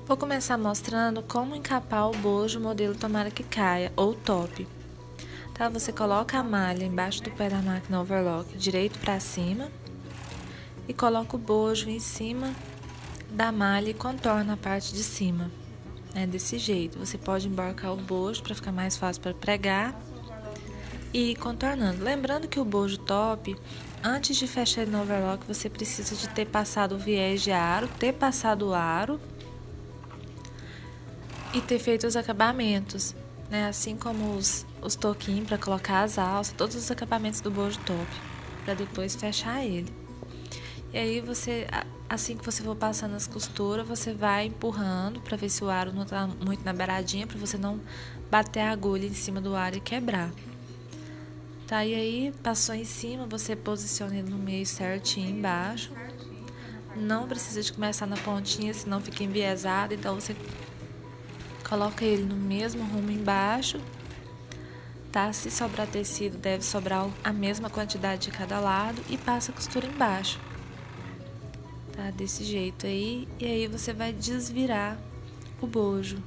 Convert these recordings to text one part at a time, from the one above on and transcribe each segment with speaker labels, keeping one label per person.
Speaker 1: Vou começar mostrando como encapar o bojo modelo Tomara que Caia, ou top. Tá? Você coloca a malha embaixo do pé da máquina overlock, direito para cima, e coloca o bojo em cima da malha e contorna a parte de cima. Desse jeito, você pode emborcar o bojo para ficar mais fácil para pregar e ir contornando. Lembrando que o bojo top, antes de fechar ele no overlock, você precisa de ter passado o viés de aro, ter passado o aro e ter feito os acabamentos, né? Assim como os toquinhos para colocar as alças, todos os acabamentos do bojo top, para depois fechar ele. E aí você, assim que você for passando as costuras, você vai empurrando para ver se o aro não tá muito na beiradinha, para você não bater a agulha em cima do aro e quebrar. Tá, e aí passou em cima, você posiciona ele no meio certinho embaixo. Não precisa de começar na pontinha, senão fica enviesado, então você coloca ele no mesmo rumo embaixo, tá? Se sobrar tecido, deve sobrar a mesma quantidade de cada lado e passa a costura embaixo, tá? Desse jeito aí, e aí você vai desvirar o bojo.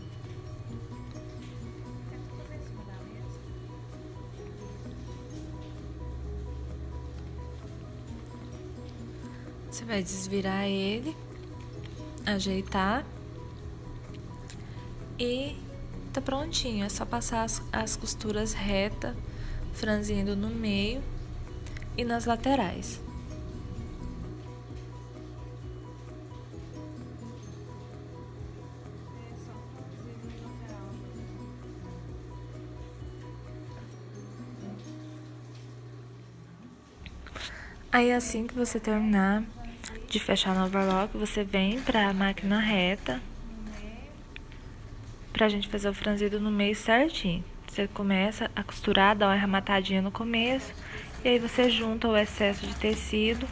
Speaker 1: Você vai desvirar ele, ajeitar e tá prontinho. É só passar as costuras retas, franzindo no meio e nas laterais. Aí assim que você terminar de fechar no overlock, você vem pra máquina reta pra gente fazer o franzido no meio certinho. Você começa a costurar, dá uma arrematadinha no começo, e aí você junta o excesso de tecido,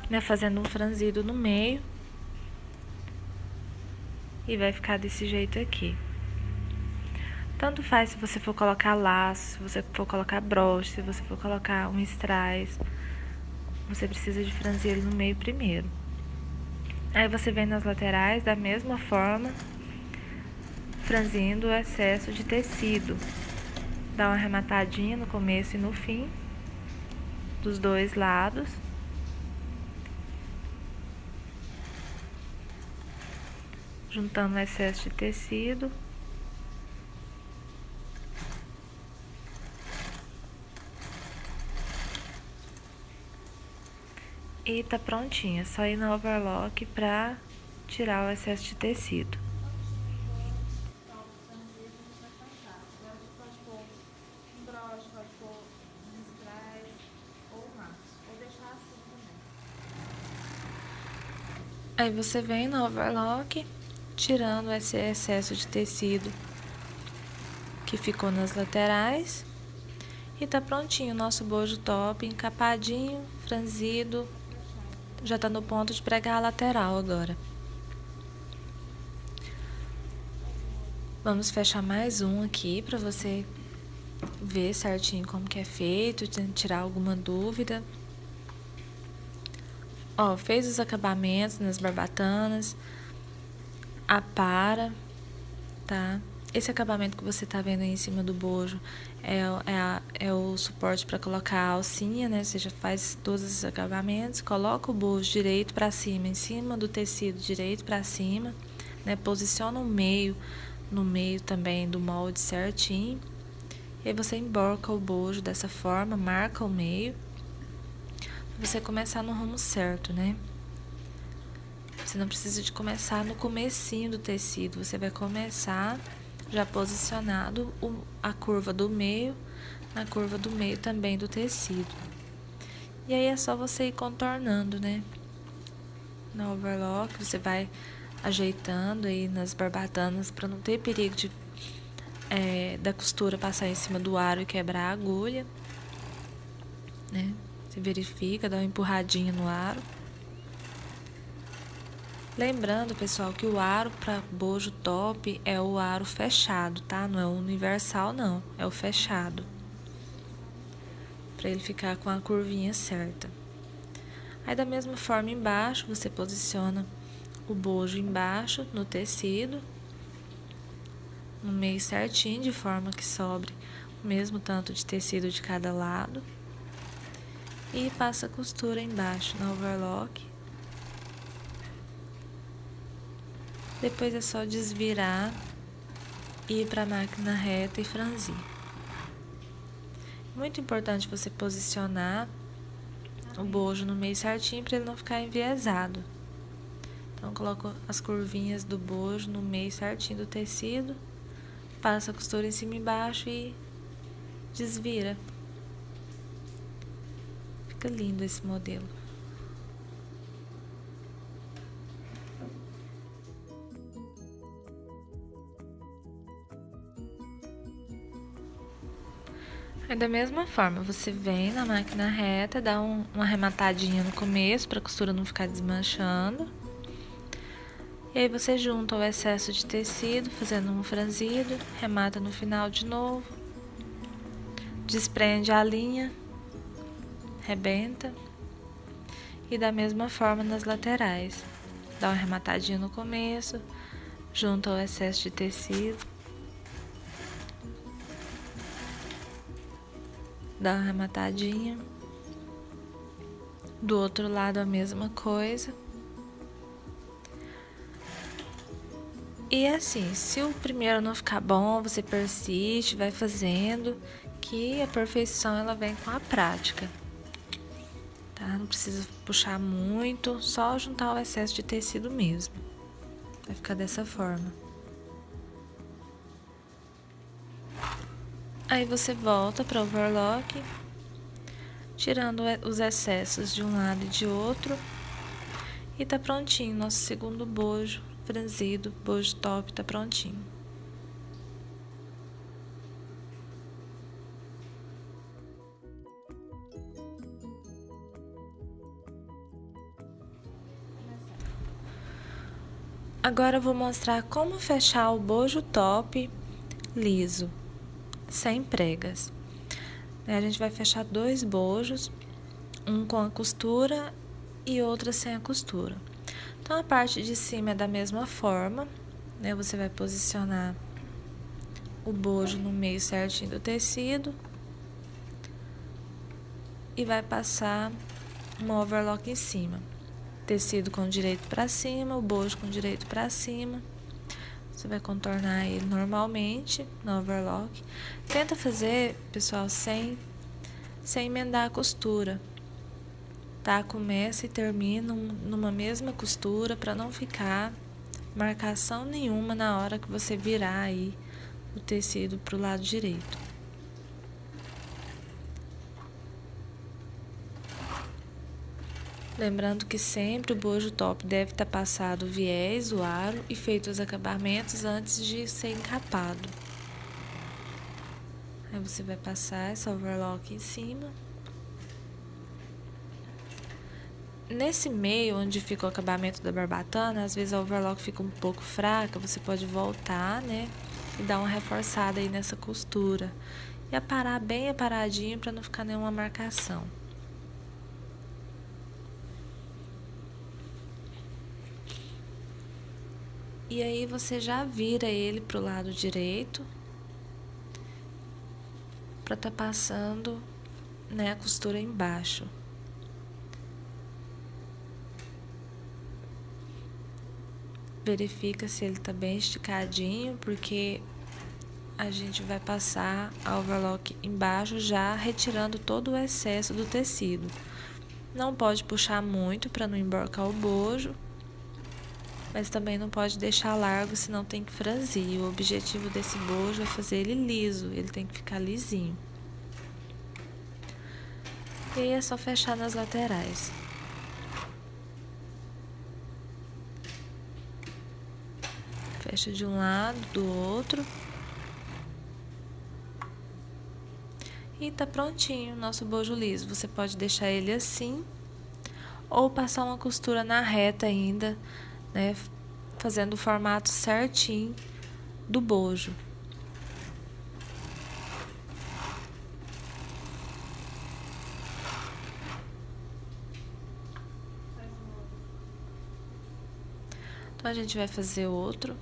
Speaker 1: né, fazendo um franzido no meio. E vai ficar desse jeito aqui. Tanto faz se você for colocar laço, se você for colocar broche, se você for colocar um strass. Você precisa de franzir ele no meio primeiro. Aí você vem nas laterais da mesma forma, franzindo o excesso de tecido. Dá uma arrematadinha no começo e no fim, dos dois lados. Juntando o excesso de tecido. E tá prontinha, é só ir no overlock pra tirar o excesso de tecido. Aí você vem no overlock, tirando esse excesso de tecido que ficou nas laterais. E tá prontinho o nosso bojo top, encapadinho, franzido. Já tá no ponto de pregar a lateral agora. Vamos fechar mais um aqui pra você ver certinho como que é feito, tirar alguma dúvida. Ó, fez os acabamentos nas barbatanas, apara, tá? Esse acabamento que você tá vendo aí em cima do bojo é o suporte para colocar a alcinha, né? Você já faz todos esses acabamentos, coloca o bojo direito para cima, em cima do tecido direito para cima, né? Posiciona o meio, no meio também do molde certinho. E aí você emborca o bojo dessa forma, marca o meio, pra você começar no rumo certo, né? Você não precisa de começar no comecinho do tecido, você vai começar já posicionado a curva do meio, na curva do meio também do tecido. E aí é só você ir contornando, né? No overlock, você vai ajeitando aí nas barbatanas para não ter perigo de da costura passar em cima do aro e quebrar a agulha, né? Você verifica, dá uma empurradinha no aro. Lembrando, pessoal, que o aro para bojo top é o aro fechado, tá? Não é o universal, não. É o fechado. Para ele ficar com a curvinha certa. Aí, da mesma forma, embaixo, você posiciona o bojo embaixo no tecido, no meio certinho, de forma que sobre o mesmo tanto de tecido de cada lado. E passa a costura embaixo na overlock. Depois é só desvirar, ir para a máquina reta e franzir. Muito importante você posicionar o bojo no meio certinho para ele não ficar enviesado. Então, coloco as curvinhas do bojo no meio certinho do tecido, passa a costura em cima e embaixo e desvira. Fica lindo esse modelo. Aí, da mesma forma, você vem na máquina reta, dá uma arrematadinha no começo para a costura não ficar desmanchando. E aí você junta o excesso de tecido, fazendo um franzido, remata no final de novo, desprende a linha, rebenta e da mesma forma nas laterais. Dá uma arrematadinha no começo, junta o excesso de tecido, dá uma arrematadinha. Do outro lado a mesma coisa. E assim, se o primeiro não ficar bom, você persiste, vai fazendo, que a perfeição ela vem com a prática. Tá? Não precisa puxar muito, só juntar o excesso de tecido mesmo. Vai ficar dessa forma. Aí você volta para o overlock, tirando os excessos de um lado e de outro. E tá prontinho, nosso segundo bojo franzido, bojo top tá prontinho. Agora eu vou mostrar como fechar o bojo top liso, sem pregas. A gente vai fechar 2 bojos, um com a costura e outra sem a costura. Então, a parte de cima é da mesma forma, né? Você vai posicionar o bojo no meio certinho do tecido e vai passar uma overlock em cima. Tecido com direito para cima, o bojo com direito para cima. Você vai contornar ele normalmente na overlock. Tenta fazer, pessoal, sem emendar a costura. Tá? Começa e termina numa mesma costura para não ficar marcação nenhuma na hora que você virar aí o tecido pro lado direito. Lembrando que sempre o bojo top deve estar passado o viés, o aro e feito os acabamentos antes de ser encapado. Aí você vai passar essa overlock em cima. Nesse meio onde fica o acabamento da barbatana, às vezes a overlock fica um pouco fraca, você pode voltar, né, e dar uma reforçada aí nessa costura. E aparar bem aparadinho para não ficar nenhuma marcação. E aí você já vira ele pro lado direito, para tá passando, né, a costura embaixo. Verifica se ele tá bem esticadinho, porque a gente vai passar a overlock embaixo já retirando todo o excesso do tecido. Não pode puxar muito para não emborcar o bojo, mas também não pode deixar largo, senão tem que franzir. O objetivo desse bojo é fazer ele liso, ele tem que ficar lisinho. E aí é só fechar nas laterais. Fecha de um lado, do outro. E tá prontinho o nosso bojo liso. Você pode deixar ele assim, ou passar uma costura na reta ainda, né, fazendo o formato certinho do bojo. Então a gente vai fazer outro,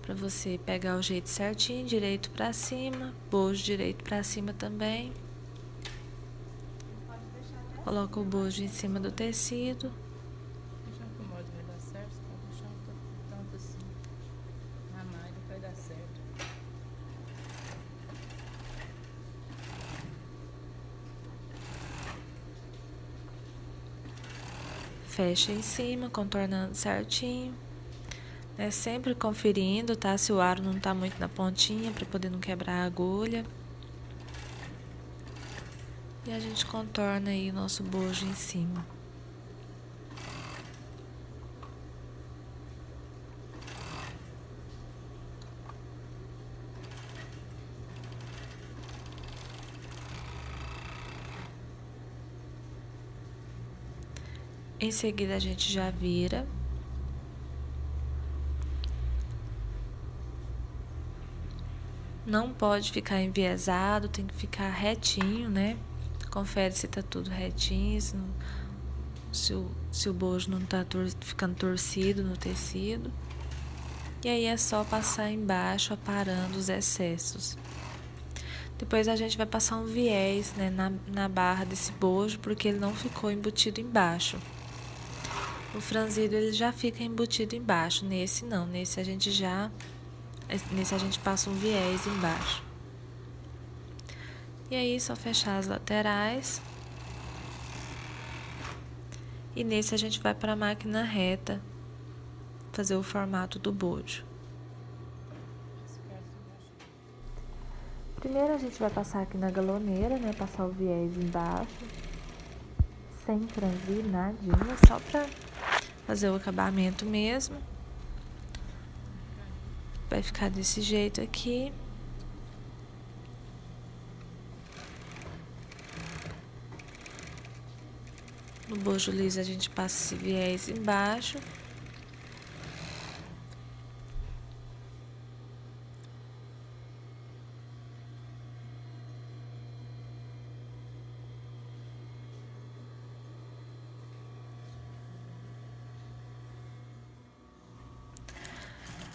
Speaker 1: para você pegar o jeito certinho, direito para cima, bojo direito para cima também. Coloca o bojo em cima do tecido.
Speaker 2: Deixa que o molde vai dar certo, você pode deixar tanto assim na malha, vai dar certo.
Speaker 1: Fecha em cima, contornando certinho. Sempre conferindo, tá? Se o aro não tá muito na pontinha, para poder não quebrar a agulha. E a gente contorna aí o nosso bojo em cima. Em seguida a gente já vira. Não pode ficar enviesado, tem que ficar retinho, né? Confere se tá tudo retinho, se o bojo não tá ficando torcido no tecido. E aí é só passar embaixo, aparando os excessos. Depois a gente vai passar um viés, né, na barra desse bojo, porque ele não ficou embutido embaixo. O franzido ele já fica embutido embaixo, nesse não, nesse a gente passa um viés embaixo. E aí só fechar as laterais. E nesse a gente vai para a máquina reta fazer o formato do bojo. Primeiro a gente vai passar aqui na galoneira, né, passar o viés embaixo, sem franzir nadinha, só para fazer o acabamento mesmo. Vai ficar desse jeito aqui. No bojo liso a gente passa esse viés embaixo.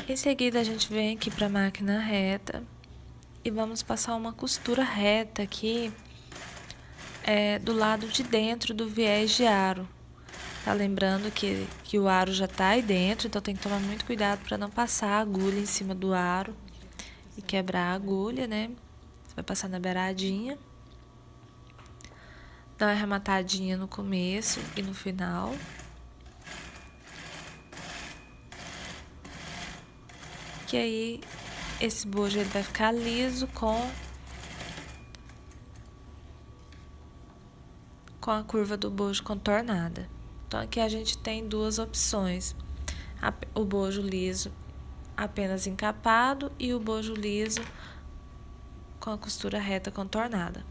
Speaker 1: Em seguida a gente vem aqui para a máquina reta e vamos passar uma costura reta aqui do lado de dentro do viés de aro. Tá lembrando que o aro já tá aí dentro, então tem que tomar muito cuidado para não passar a agulha em cima do aro e quebrar a agulha, né? Você vai passar na beiradinha. Dá uma arrematadinha no começo e no final. Que aí esse bojo ele vai ficar liso com a curva do bojo contornada. Então aqui a gente tem duas opções: o bojo liso apenas encapado e o bojo liso com a costura reta contornada.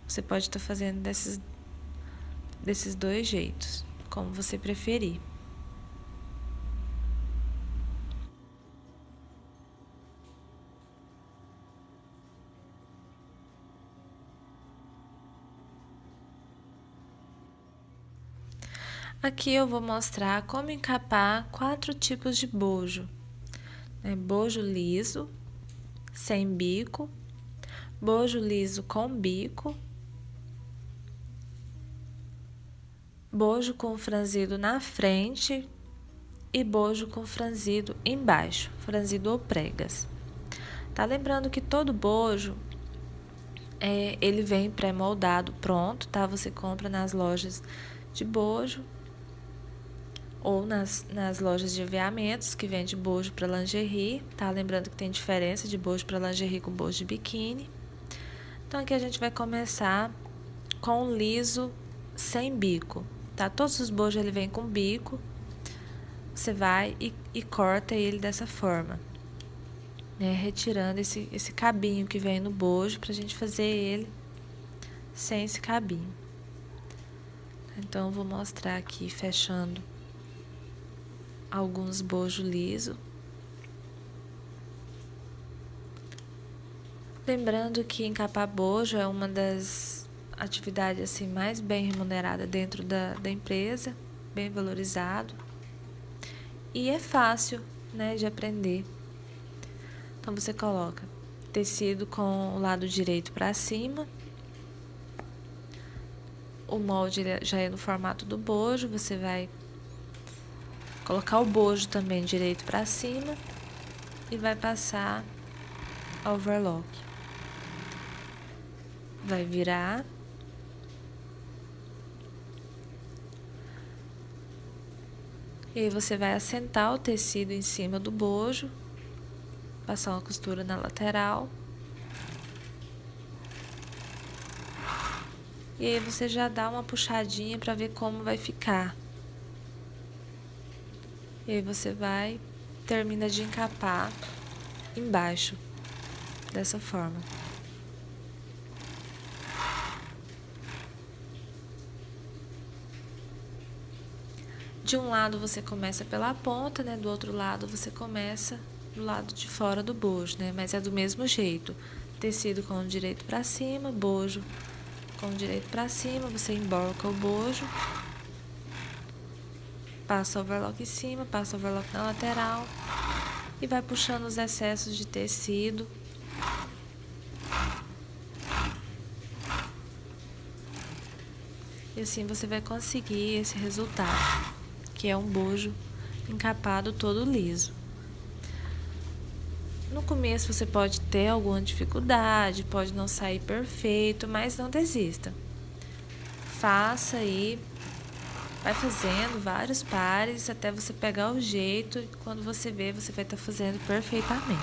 Speaker 1: Você pode estar fazendo desses dois jeitos, como você preferir. Aqui eu vou mostrar como encapar 4 tipos de bojo. Bojo liso, sem bico, bojo liso com bico, bojo com franzido na frente e bojo com franzido embaixo, franzido ou pregas. Tá lembrando que todo bojo ele vem pré-moldado pronto, tá? Você compra nas lojas de bojo ou nas lojas de aviamentos que vende bojo para lingerie, tá? Lembrando que tem diferença de bojo para lingerie com bojo de biquíni. Então aqui a gente vai começar com o liso sem bico, tá? Todos os bojos ele vem com bico. Você vai e corta ele dessa forma, né? Retirando esse cabinho que vem no bojo pra gente fazer ele sem esse cabinho. Então eu vou mostrar aqui fechando alguns bojos liso. Lembrando que encapar bojo é uma das atividades assim mais bem remunerada dentro da empresa, bem valorizado. e é fácil, né, de aprender. Então você coloca tecido com o lado direito para cima. O molde já é no formato do bojo, você vai colocar o bojo também direito para cima e vai passar a overlock. Vai virar. E aí você vai assentar o tecido em cima do bojo, passar uma costura na lateral. E aí você já dá uma puxadinha para ver como vai ficar. E aí você termina de encapar embaixo, dessa forma. De um lado você começa pela ponta, né? Do outro lado você começa do lado de fora do bojo, né? Mas é do mesmo jeito. Tecido com o direito para cima, bojo com o direito para cima, você emborca o bojo, passa o overlock em cima, passa o overlock na lateral e vai puxando os excessos de tecido. E assim você vai conseguir esse resultado, que é um bojo encapado todo liso. No começo você pode ter alguma dificuldade, pode não sair perfeito, mas não desista. Faça aí, vai fazendo vários pares até você pegar o jeito e quando você ver, você vai estar fazendo perfeitamente.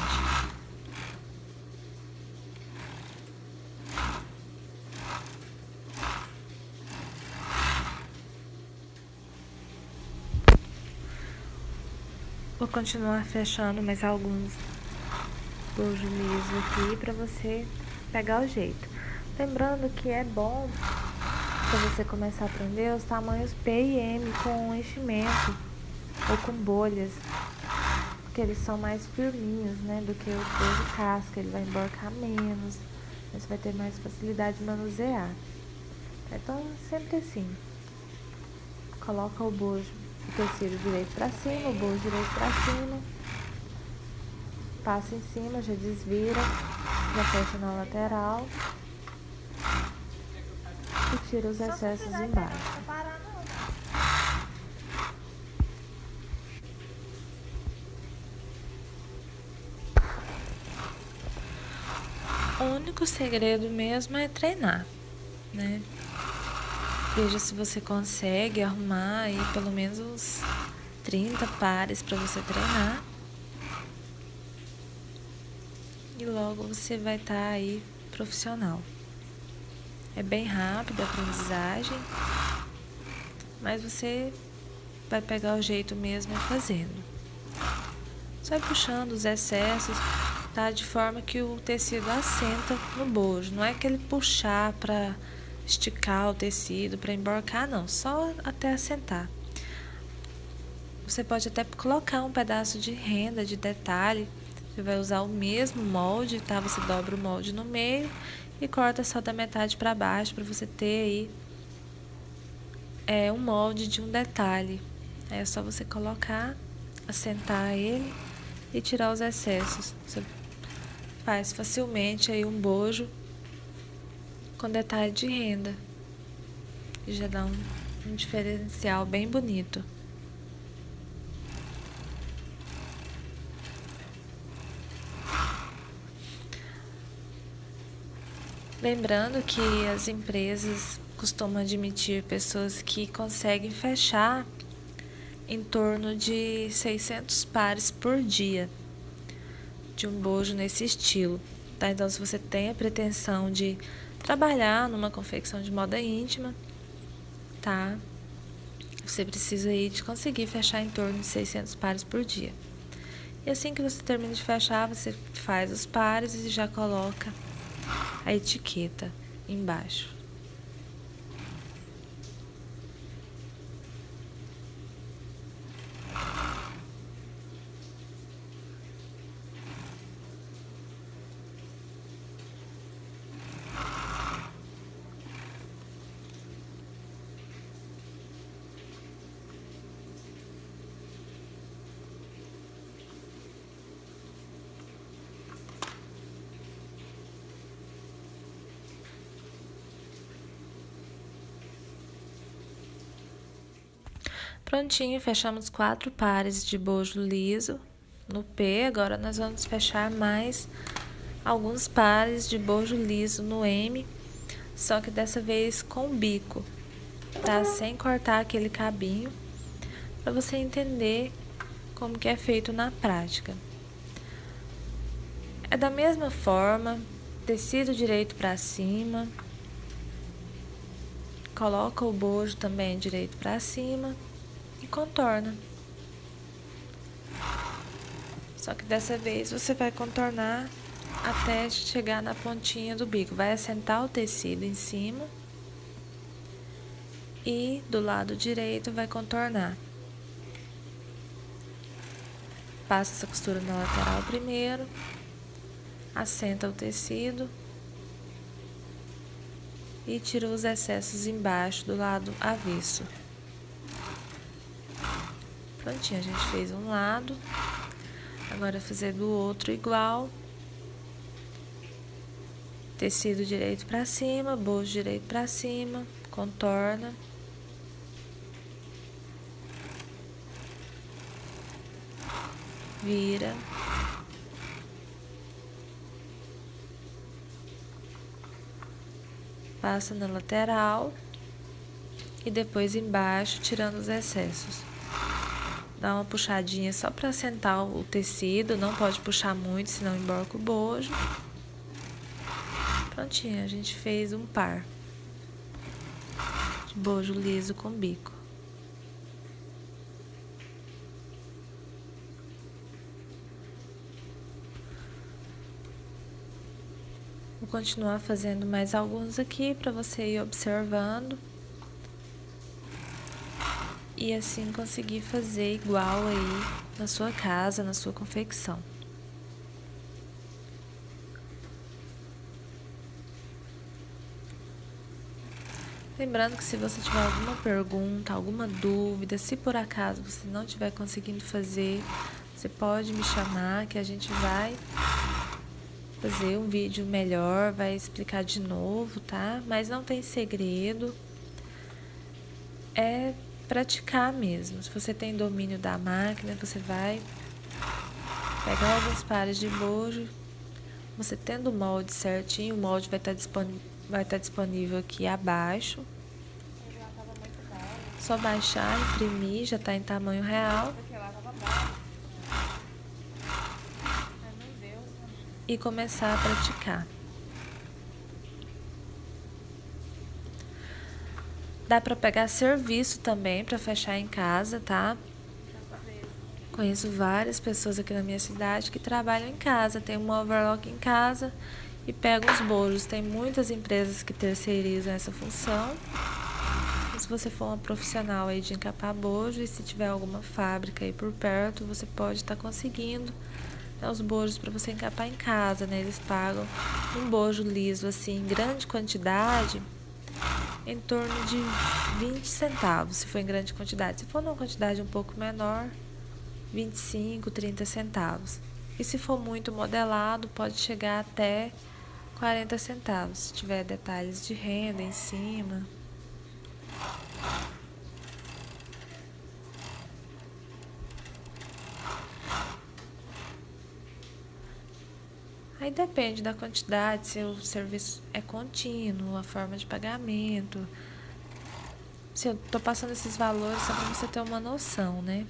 Speaker 1: Vou continuar fechando mais alguns bojos lisos aqui para você pegar o jeito. Lembrando que é bom para você começar a aprender os tamanhos P e M com enchimento ou com bolhas, porque eles são mais firminhos, né, do que o bojo casca. Ele vai emborcar menos, você vai ter mais facilidade de manusear. Então sempre assim, coloca o bojo, o tecido direito para cima, o bojo direito para cima, passa em cima, já desvira, já fecha na lateral e tira os excessos embaixo. O único segredo mesmo é treinar, né? Veja se você consegue arrumar aí pelo menos uns 30 pares para você treinar. E logo você vai estar aí profissional. É bem rápido a aprendizagem, mas você vai pegar o jeito mesmo fazendo. Só vai puxando os excessos, tá? De forma que o tecido assenta no bojo. Não é aquele puxar para esticar o tecido, para emborcar, não. Só até assentar. Você pode até colocar um pedaço de renda, de detalhe. Você vai usar o mesmo molde, tá? Você dobra o molde no meio e corta só da metade para baixo, para você ter aí um molde de um detalhe. Aí é só você colocar, assentar ele e tirar os excessos. Você faz facilmente aí um bojo com detalhe de renda e já dá um diferencial bem bonito. Lembrando que as empresas costumam admitir pessoas que conseguem fechar em torno de 600 pares por dia de um bojo nesse estilo, tá? Então, se você tem a pretensão de trabalhar numa confecção de moda íntima, tá? Você precisa aí de conseguir fechar em torno de 600 pares por dia. E assim que você termina de fechar, você faz os pares e já coloca a etiqueta embaixo. Prontinho, fechamos 4 pares de bojo liso no P. Agora nós vamos fechar mais alguns pares de bojo liso no M, só que dessa vez com bico, tá? Sem cortar aquele cabinho, para você entender como que é feito na prática. É da mesma forma, tecido direito para cima, coloca o bojo também direito para cima e contorna. Só que dessa vez você vai contornar até chegar na pontinha do bico. Vai assentar o tecido em cima e do lado direito vai contornar. Passa essa costura na lateral primeiro, assenta o tecido e tira os excessos embaixo do lado avesso. Prontinho, a gente fez um lado, agora fazer do outro igual. Tecido direito para cima, bojo direito para cima, contorna. Vira. Passa na lateral e depois embaixo, tirando os excessos. Dá uma puxadinha só para assentar o tecido, não pode puxar muito, senão emborca o bojo. Prontinho, a gente fez um par de bojo liso com bico. Vou continuar fazendo mais alguns aqui para você ir observando e assim conseguir fazer igual aí na sua casa, na sua confecção. Lembrando que se você tiver alguma pergunta, alguma dúvida, se por acaso você não estiver conseguindo fazer, você pode me chamar que a gente vai fazer um vídeo melhor, vai explicar de novo, tá? Mas não tem segredo, é praticar mesmo. Se você tem domínio da máquina, você vai pegar alguns pares de bojo, você tendo o molde certinho, o molde vai estar disponível aqui abaixo. Só baixar, imprimir, já está em tamanho real. E começar a praticar. Dá para pegar serviço também para fechar em casa, tá? Conheço várias pessoas aqui na minha cidade que trabalham em casa, tem uma overlock em casa e pegam os bojos. Tem muitas empresas que terceirizam essa função. Se você for uma profissional aí de encapar bojo e se tiver alguma fábrica aí por perto, você pode estar conseguindo os bojos para você encapar em casa, né? Eles pagam um bojo liso assim em grande quantidade, em torno de 20 centavos, se for em grande quantidade. Se for numa quantidade um pouco menor, 25, 30 centavos. E se for muito modelado, pode chegar até 40 centavos, se tiver detalhes de renda em cima. Aí depende da quantidade, se o serviço é contínuo, a forma de pagamento. Se eu tô passando esses valores só para você ter uma noção, né?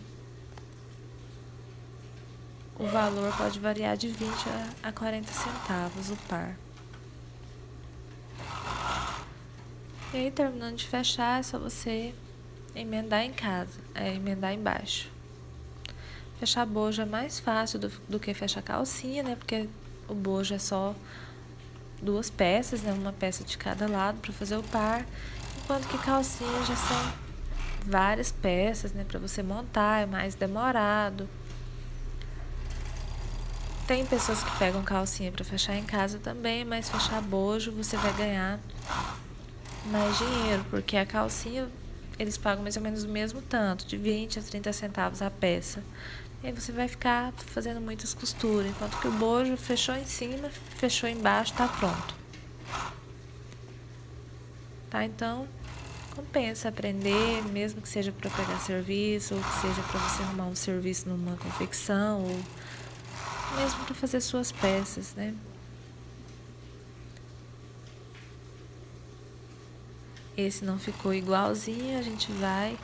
Speaker 1: O valor pode variar de 20 a 40 centavos o par. E aí, terminando de fechar, é só você emendar em casa, emendar embaixo. Fechar bojo é mais fácil do que fechar calcinha, né? Porque o bojo é só 2 peças, né? Uma peça de cada lado para fazer o par. Enquanto que calcinha já são várias peças, né? Para você montar, é mais demorado. Tem pessoas que pegam calcinha para fechar em casa também, mas fechar bojo você vai ganhar mais dinheiro, porque a calcinha eles pagam mais ou menos o mesmo tanto, de 20 a 30 centavos a peça. E aí você vai ficar fazendo muitas costuras, enquanto que o bojo fechou em cima, fechou embaixo, tá pronto. Tá? Então, compensa aprender, mesmo que seja para pegar serviço, ou que seja para você arrumar um serviço numa confecção, ou mesmo para fazer suas peças, né? Esse não ficou igualzinho, a gente vai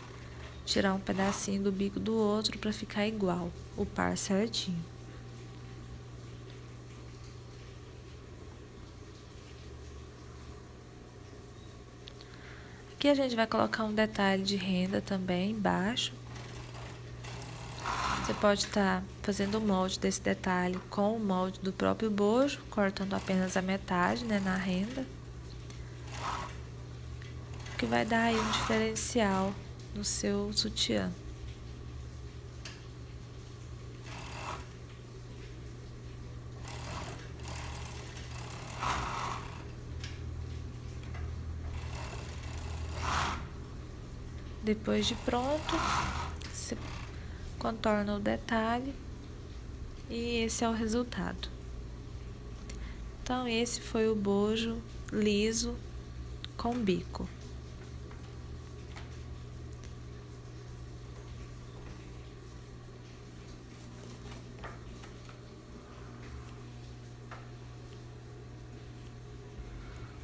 Speaker 1: tirar um pedacinho do bico do outro para ficar igual, o par certinho. Aqui a gente vai colocar um detalhe de renda também embaixo. Você pode estar fazendo o molde desse detalhe com o molde do próprio bojo, cortando apenas a metade, né, na renda. Que vai dar aí um diferencial no seu sutiã. Depois de pronto, você contorna o detalhe e esse é o resultado. Então esse foi o bojo liso com bico.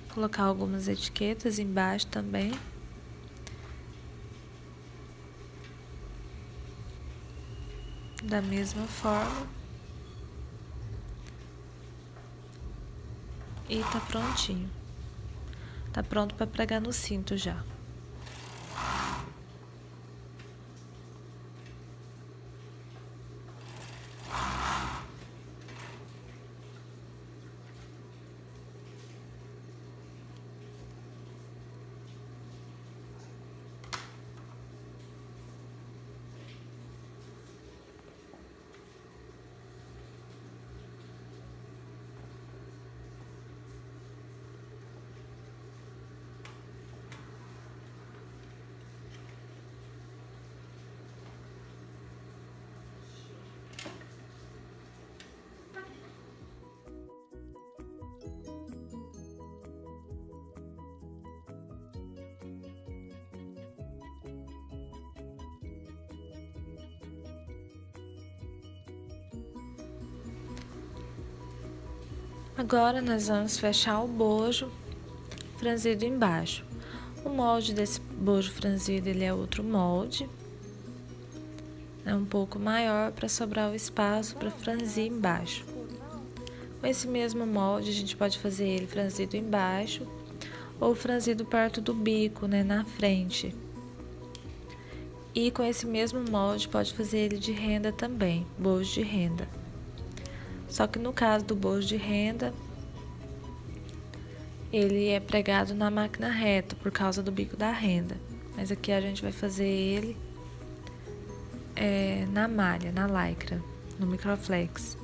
Speaker 1: Vou colocar algumas etiquetas embaixo também. Da mesma forma. E tá prontinho. Tá pronto para pregar no cinto já. Agora nós vamos fechar o bojo franzido embaixo. O molde desse bojo franzido, ele é outro molde. É um pouco maior para sobrar o espaço para franzir embaixo. Com esse mesmo molde, a gente pode fazer ele franzido embaixo ou franzido perto do bico, né, na frente. E com esse mesmo molde, pode fazer ele de renda também, bojo de renda. Só que no caso do bojo de renda, ele é pregado na máquina reta por causa do bico da renda. Mas aqui a gente vai fazer ele na malha, na lycra, no microflex.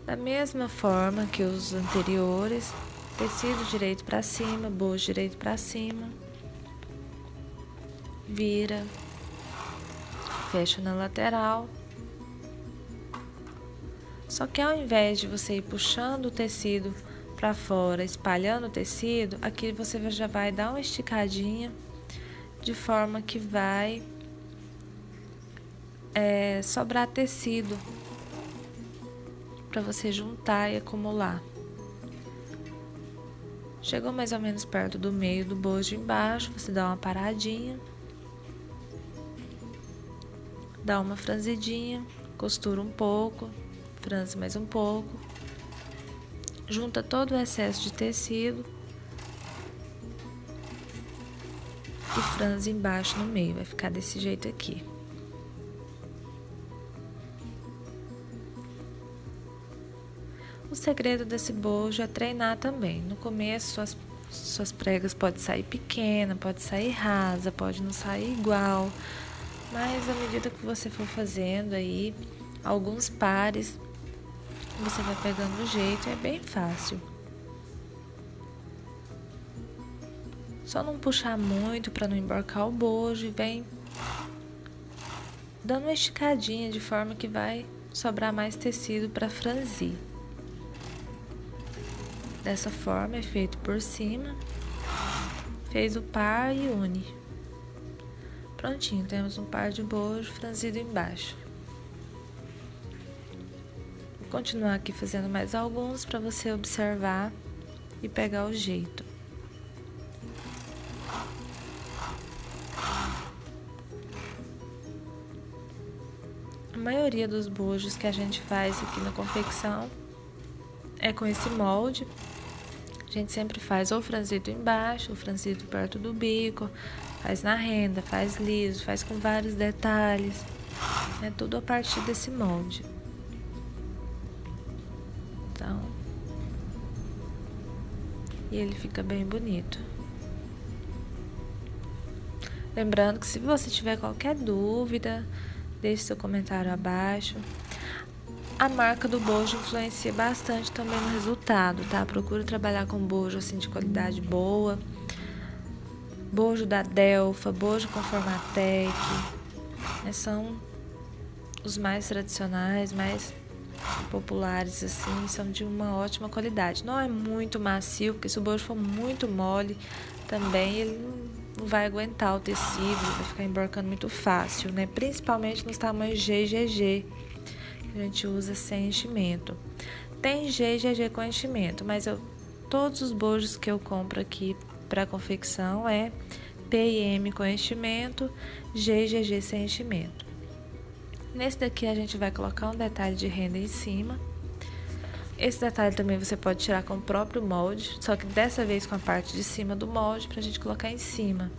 Speaker 1: Da mesma forma que os anteriores, tecido direito para cima, bojo direito para cima, vira, fecha na lateral. Só que ao invés de você ir puxando o tecido para fora, espalhando o tecido, aqui você já vai dar uma esticadinha de forma que vai sobrar tecido para você juntar e acumular. Chegou mais ou menos perto do meio do bojo embaixo, você dá uma paradinha, dá uma franzidinha, costura um pouco, franze mais um pouco, junta todo o excesso de tecido e franze embaixo no meio, vai ficar desse jeito aqui. O segredo desse bojo é treinar também. No começo, suas pregas podem sair pequena, pode sair rasa, pode não sair igual, mas à medida que você for fazendo aí alguns pares, você vai pegando o jeito, é bem fácil. Só não puxar muito para não emborcar o bojo e vem dando uma esticadinha de forma que vai sobrar mais tecido para franzir. Dessa forma é feito por cima. fez o par e une. Prontinho, temos um par de bojo franzido embaixo. Vou continuar aqui fazendo mais alguns para você observar e pegar o jeito. A maioria dos bojos que a gente faz aqui na confecção é com esse molde. A gente sempre faz ou franzido embaixo, ou franzido perto do bico, faz na renda, faz liso, faz com vários detalhes. É tudo a partir desse molde. Então, e ele fica bem bonito. Lembrando que se você tiver qualquer dúvida, deixe seu comentário abaixo. A marca do bojo influencia bastante também no resultado, tá? Procura trabalhar com bojo assim de qualidade boa. Bojo da Delfa, bojo com Formatec, né? São os mais tradicionais, mais populares assim, são de uma ótima qualidade. Não é muito macio, porque se o bojo for muito mole, também ele não vai aguentar o tecido, vai ficar emborcando muito fácil, né? Principalmente nos tamanhos G e GG, que a gente usa sem enchimento. Tem G e GG com enchimento, mas todos os bojos que eu compro aqui para confecção é P e M com enchimento, G e GG sem enchimento. Nesse daqui a gente vai colocar um detalhe de renda em cima. Esse detalhe também você pode tirar com o próprio molde, só que dessa vez com a parte de cima do molde pra gente colocar em cima,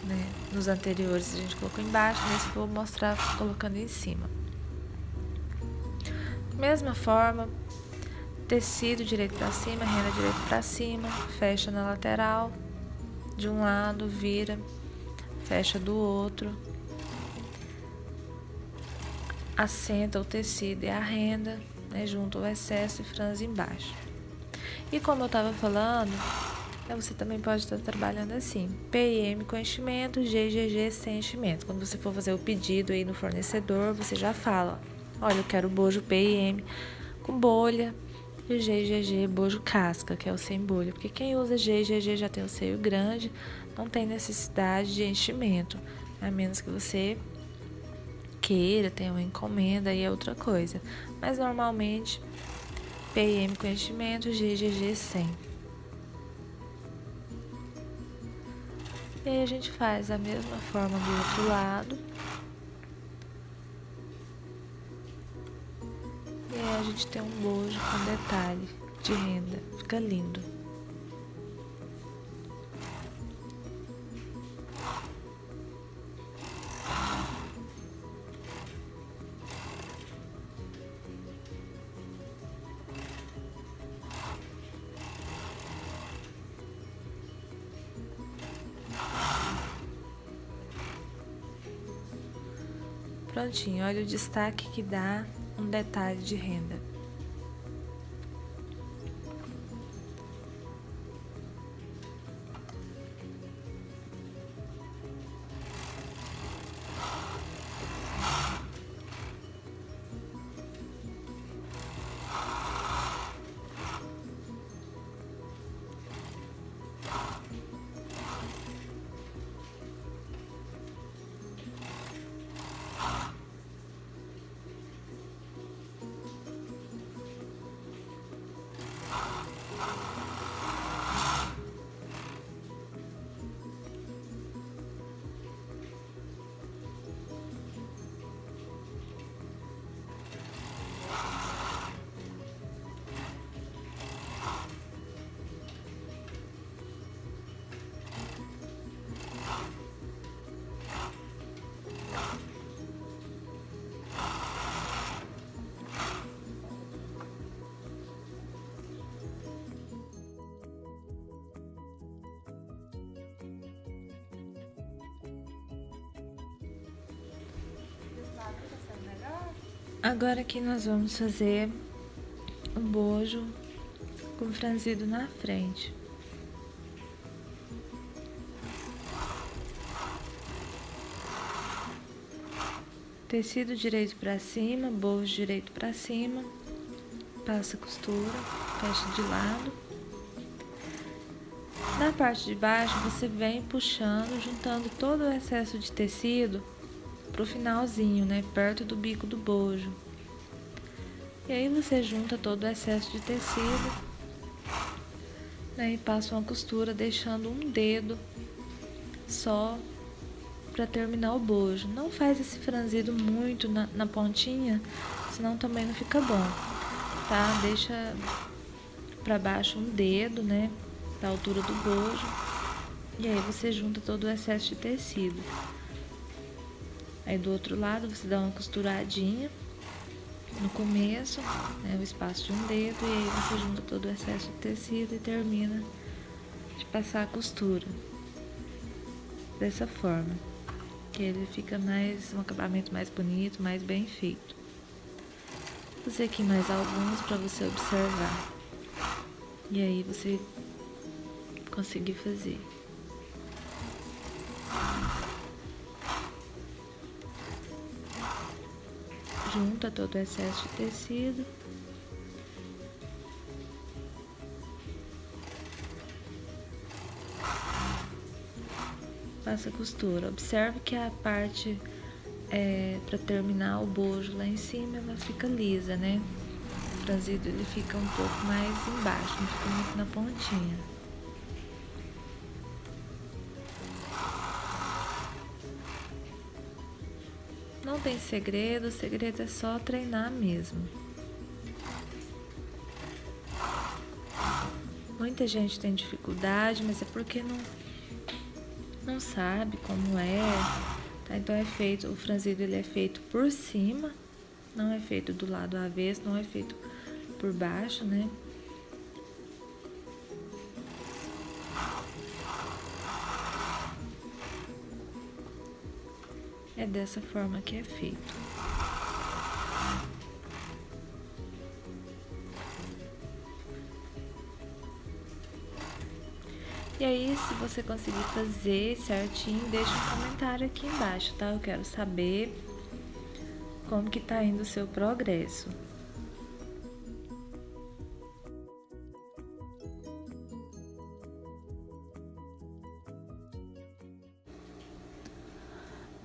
Speaker 1: né? Nos anteriores a gente colocou embaixo, nesse eu vou mostrar colocando em cima. Mesma forma, tecido direito pra cima, renda direito pra cima, fecha na lateral de um lado, vira, fecha do outro. Assenta o tecido e a renda, né, junto o excesso e franze embaixo. E como eu estava falando, você também pode estar trabalhando assim, P e M com enchimento, G e GG sem enchimento. Quando você for fazer o pedido aí no fornecedor, você já fala, olha, eu quero bojo P e M com bolha e o G e GG bojo casca, que é o sem bolha. Porque quem usa G e GG já tem o seio grande, não tem necessidade de enchimento, a menos que você queira, tem uma encomenda e é outra coisa. Mas normalmente P e M com enchimento, G e GG sem. E aí a gente faz a mesma forma do outro lado. E aí a gente tem um bojo com detalhe de renda. Fica lindo. Prontinho, olha o destaque que dá um detalhe de renda. Agora aqui nós vamos fazer um bojo com franzido na frente. Tecido direito pra cima, bojo direito pra cima, passa a costura, fecha de lado. Na parte de baixo, você vem puxando, juntando todo o excesso de tecido pro finalzinho, né? Perto do bico do bojo. E aí você junta todo o excesso de tecido, né? E passa uma costura deixando um dedo só para terminar o bojo. Não faz esse franzido muito na pontinha, senão também não fica bom, tá? Deixa para baixo um dedo, né? Da altura do bojo. E aí você junta todo o excesso de tecido. Aí do outro lado você dá uma costuradinha no começo, né, o espaço de um dedo, e aí você junta todo o excesso de tecido e termina de passar a costura dessa forma, que ele fica um acabamento mais bonito, mais bem feito. Vou fazer aqui mais alguns para você observar, e aí você conseguir fazer. Junta todo o excesso de tecido. Passa a costura. Observe que a parte para terminar o bojo lá em cima, ela fica lisa, né? O franzido ele fica um pouco mais embaixo, não fica muito na pontinha. Não tem segredo, o segredo é só treinar mesmo. Muita gente tem dificuldade, mas é porque não sabe como é, tá? Então o franzido ele é feito por cima, não é feito do lado avesso, não é feito por baixo, né? É dessa forma que é feito. E aí, se você conseguir fazer certinho, deixa um comentário aqui embaixo, tá? Eu quero saber como que tá indo o seu progresso.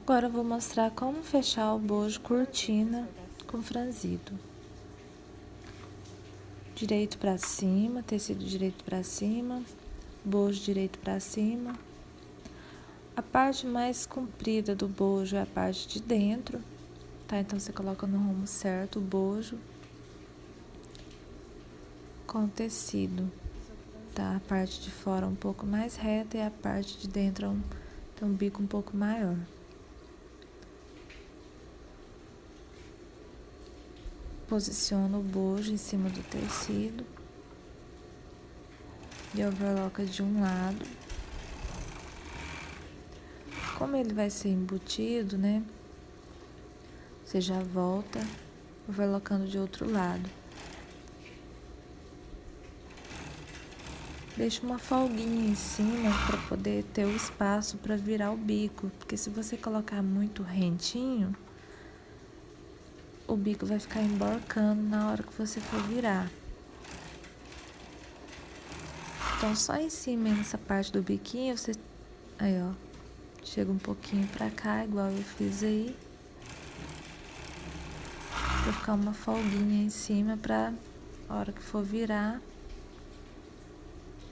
Speaker 1: Agora eu vou mostrar como fechar o bojo cortina com franzido. Direito pra cima, tecido direito pra cima, bojo direito pra cima. A parte mais comprida do bojo é a parte de dentro, tá? Então você coloca no rumo certo o bojo com o tecido, tá? A parte de fora um pouco mais reta e a parte de dentro tem um bico um pouco maior. Posiciona o bojo em cima do tecido e overloca de um lado. Como ele vai ser embutido, né? Você já volta overlocando de outro lado. Deixa uma folguinha em cima para poder ter o espaço para virar o bico, porque se você colocar muito rentinho, o bico vai ficar emborcando na hora que você for virar. Então, só em cima, nessa parte do biquinho, você... Aí, ó. Chega um pouquinho pra cá, igual eu fiz aí. Pra ficar uma folguinha em cima pra a hora que for virar,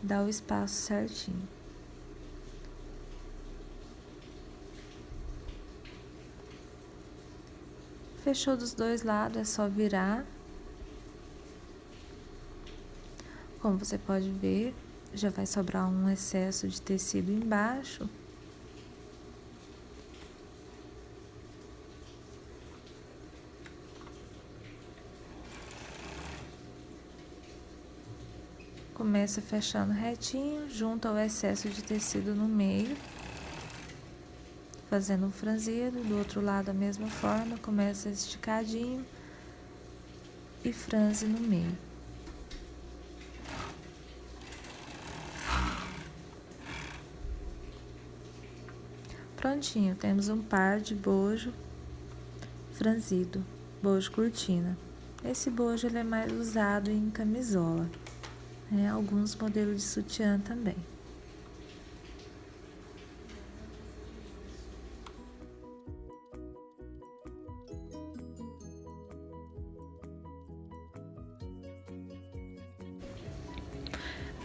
Speaker 1: dar o espaço certinho. Fechou dos dois lados, é só virar. Como você pode ver, já vai sobrar um excesso de tecido embaixo. Começa fechando retinho, junta o excesso de tecido no meio, fazendo um franzido. Do outro lado a mesma forma, começa esticadinho e franze no meio. Prontinho, temos um par de bojo franzido, bojo cortina. Esse bojo ele é mais usado em camisola, né? Alguns modelos de sutiã também.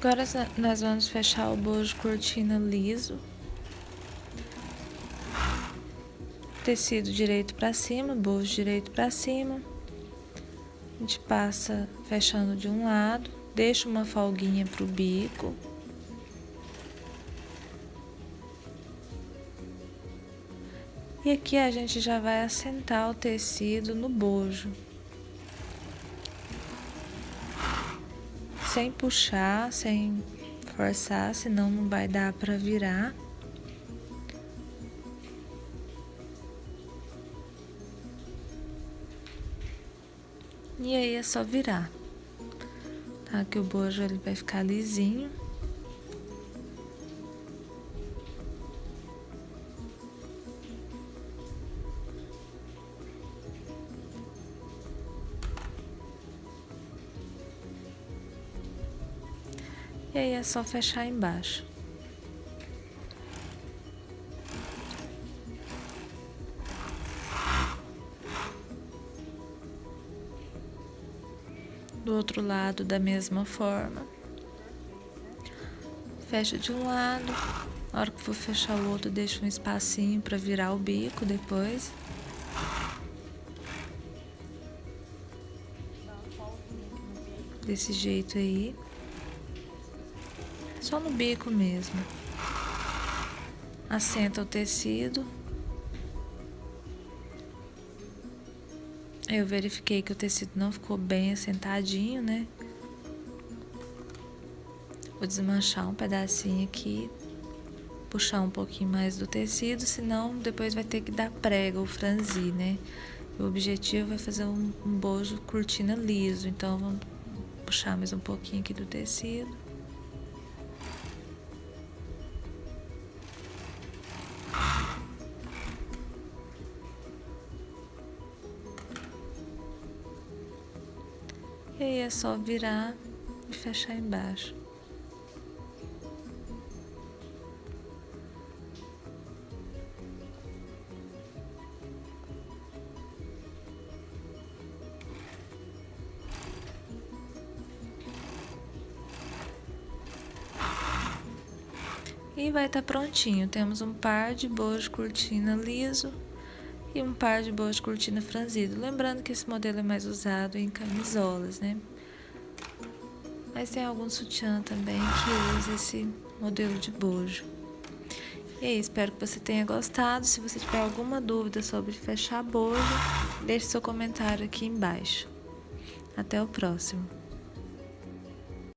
Speaker 1: Agora nós vamos fechar o bojo cortina liso. Tecido direito para cima, bojo direito para cima. A gente passa fechando de um lado, deixa uma folguinha pro bico. E aqui a gente já vai assentar o tecido no bojo. Sem puxar, sem forçar, senão não vai dar para virar. E aí é só virar, tá? Que o bojo ele vai ficar lisinho. E aí é só fechar embaixo. Do outro lado da mesma forma. Fecha de um lado. Na hora que for fechar o outro, deixa um espacinho para virar o bico depois. Desse jeito aí. Só no bico mesmo. Assenta o tecido. Eu verifiquei que o tecido não ficou bem assentadinho, né? Vou desmanchar um pedacinho aqui, puxar um pouquinho mais do tecido, senão depois vai ter que dar prega ou franzir, né? O objetivo é fazer um bojo cortina liso, então vamos puxar mais um pouquinho aqui do tecido. E aí é só virar e fechar embaixo. E vai estar prontinho. Temos um par de bojo cortina liso e um par de bojo cortina franzido. Lembrando que esse modelo é mais usado em camisolas, né? Mas tem algum sutiã também que usa esse modelo de bojo. E aí, espero que você tenha gostado. Se você tiver alguma dúvida sobre fechar bojo, deixe seu comentário aqui embaixo. Até o próximo.